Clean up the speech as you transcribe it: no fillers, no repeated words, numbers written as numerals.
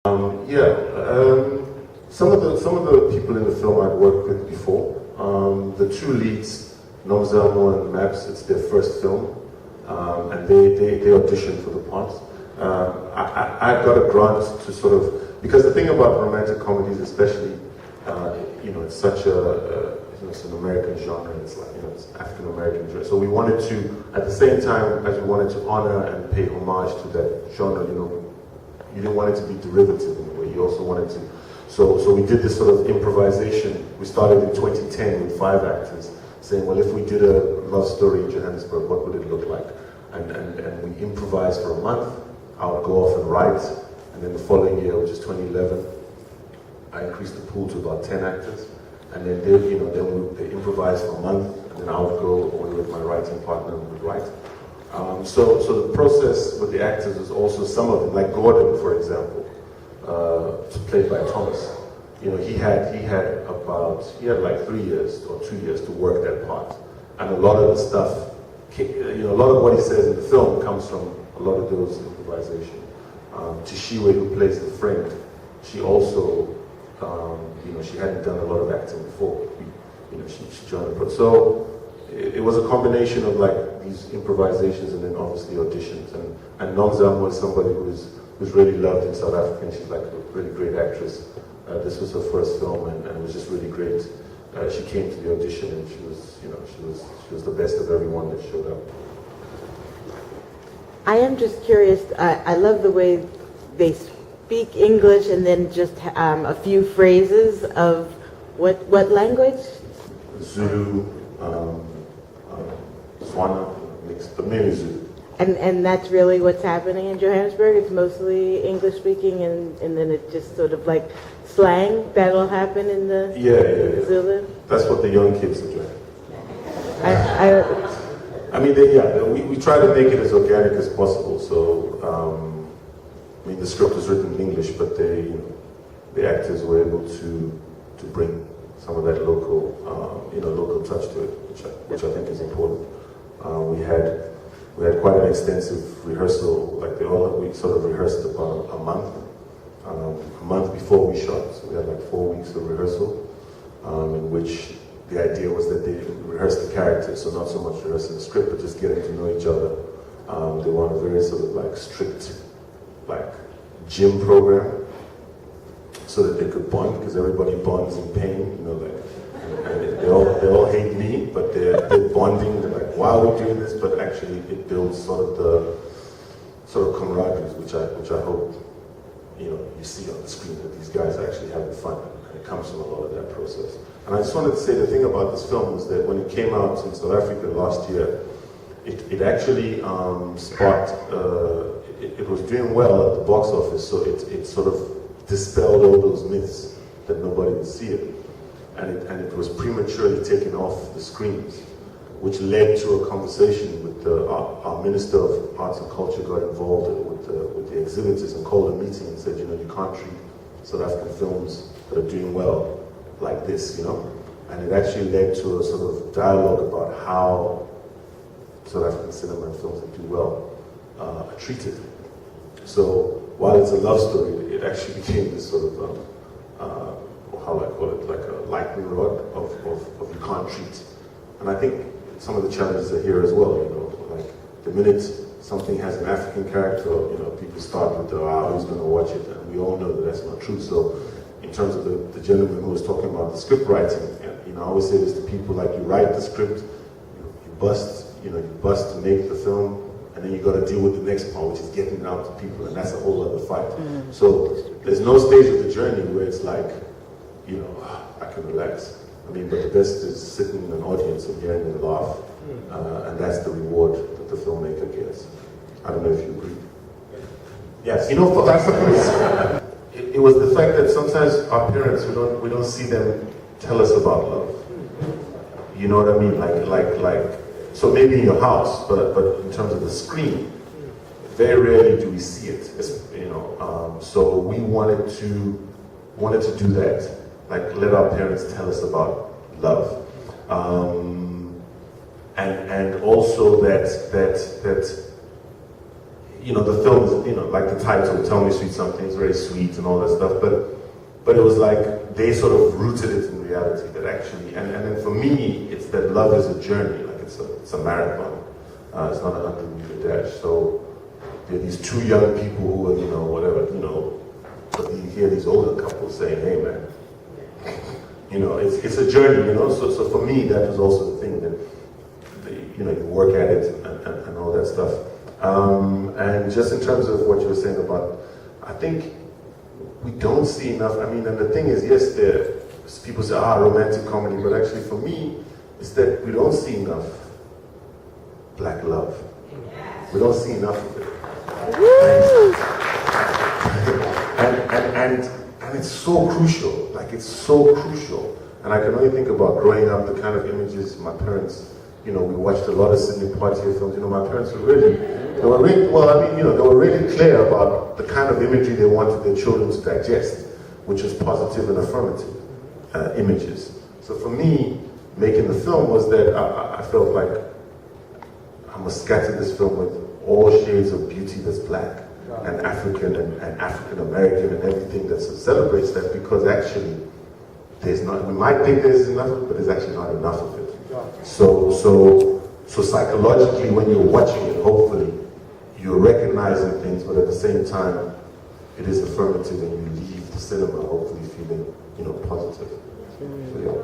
Some of the people in the film I'd worked with before. The two leads, Nomzamo and Maps, it's their first film, and they auditioned for the parts. I got a grant to sort of, because the thing about romantic comedies, especially, it's such it's an American genre. It's like it's African American genre. So we wanted to, at the same time as we wanted to honor and pay homage to that genre, you didn't want it to be derivative in a way. You also wanted to. So we did this sort of improvisation. We started in 2010 with 5 actors, saying, well, if we did a love story in Johannesburg, what would it look like? And we improvised for a month. I would go off and write, and then the following year, which is 2011, I increased the pool to about 10 actors, and then they improvised for a month, and then I would go away with my writing partner and would write. So the process with the actors is also some of them, like Gordon, for example, played by Thomas. He had like 3 years or 2 years to work that part, and a lot of the stuff, a lot of what he says in the film comes from a lot of those improvisation. Tishiwe, who plays the friend, she also, she hadn't done a lot of acting before. She joined the so it was a combination of like these improvisations and then obviously auditions. And Nomzam was somebody who's really loved in South Africa, and she's like a really great actress. This was her first film, and it was just really great. She came to the audition, and she was the best of everyone that showed up. I am just curious. I love the way they speak English, and then just a few phrases of what language? Zulu, Swana, mixed, but mainly Zulu. And that's really what's happening in Johannesburg? It's mostly English speaking, and then it just sort of like slang that'll happen in the Zulu? That's what the young kids are doing. We try to make it as organic as possible. So, the script was written in English, but the actors were able to bring some of that local touch to it, which I think is important. We had quite an extensive rehearsal. We sort of rehearsed about a month before we shot. So we had like 4 weeks of rehearsal, in which the idea was that they rehearsed the characters, so not so much rehearsing the script, but just getting to know each other. They were on a very sort of like strict, like gym program, so that they could bond, because everybody bonds in pain, and they all hate me, but they're bonding. They're like, why are we doing this? But actually, it builds sort of camaraderie, which I hope you see on the screen, that these guys are actually having fun, and it comes from a lot of that process. And I just wanted to say the thing about this film was that when it came out in South Africa last year, it actually sparked. It was doing well at the box office, so it sort of dispelled all those myths that nobody would see it. And it was prematurely taken off the screens, which led to a conversation with our Minister of Arts and Culture got involved with the exhibitors and called a meeting and said, you can't treat South African films that are doing well like this, And it actually led to a sort of dialogue about how South African cinema and films that do well are treated. So while it's a love story, it actually became this sort of how I call it, like a lightning rod of you can't treat. And I think some of the challenges are here as well, like the minute something has an African character, people start with who's going to watch it, and we all know that that's not true. So in terms of the gentleman who was talking about the script writing, I always say this to people, like you write the script, you bust to make the film, and then you got to deal with the next part, which is getting it out to people, and that's a whole other fight. Mm-hmm. So there's no stage of the journey where it's like, I can relax. But the best is sitting in an audience and hearing them laugh, and that's the reward that the filmmaker gets. I don't know if you agree. Yes, for us, it was the fact that sometimes our parents, we don't see them tell us about love. You know what I mean? Like. So maybe in your house, but in terms of the screen, very rarely do we see it. So we wanted to do that. Like, let our parents tell us about love, and also that you know, the film is, you know, like the title, Tell Me Sweet Something, it's very sweet and all that stuff, but it was like they sort of rooted it in reality that actually, and then for me, it's that love is a journey, like it's a marathon. It's not a 100-meter dash. So there are these two young people who are, you know, whatever, you know, but you hear these older couples saying, hey man, you know, it's a journey, you know, so for me, that was also the thing that, you know, you work at it and all that stuff. And just in terms of what you were saying about, I think we don't see enough, I mean, and the thing is, yes, people say, romantic comedy, but actually for me, it's that we don't see enough Black love. We don't see enough of it. And it's so crucial, like it's so crucial. And I can only think about growing up, the kind of images my parents, you know, we watched a lot of Sidney Poitier films, you know, my parents were really clear about the kind of imagery they wanted their children to digest, which is positive and affirmative images. So for me, making the film was that I felt like I must scatter this film with all shades of beauty that's Black and African and African American and everything that celebrates that, because actually there's not, we might think there's enough of it, but there's actually not enough of it. So psychologically when you're watching it, hopefully you're recognizing things, but at the same time it is affirmative and you leave the cinema hopefully feeling, you know, positive. So, yeah.